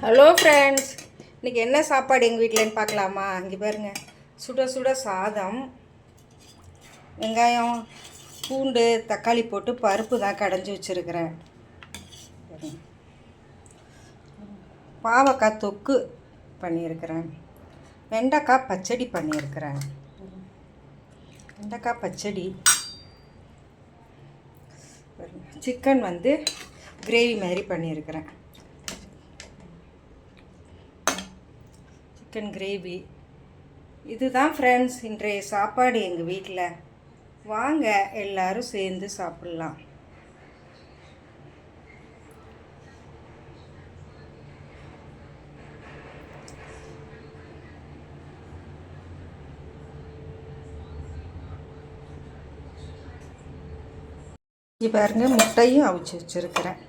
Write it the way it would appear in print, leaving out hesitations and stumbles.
Hello friends, இன்றைக்கி என்ன சாப்பாடு எங்கள் வீட்டிலன்னு பார்க்கலாமா? இங்கே பாருங்கள், சுட சுட சாதம், வெங்காயம், பூண்டு, தக்காளி போட்டு பருப்பு தான் கடைஞ்சி வச்சுருக்கிறேன். பாவக்காய் தொக்கு பண்ணியிருக்கிறேன். வெண்டைக்காய் பச்சடி பண்ணியிருக்கிறேன். வெண்டைக்காய் பச்சடி. சிக்கன் கிரேவி மாதிரி பண்ணியிருக்கிறேன். Chicken gravy. இதுதான் ஃப்ரெண்ட்ஸ் இன்றைய சாப்பாடு எங்கள் வீட்டில். வாங்க எல்லாரும் சேர்ந்து சாப்பிட்லாம். பாருங்க, முட்டையும் அவிச்சு வச்சுருக்கிறேன்.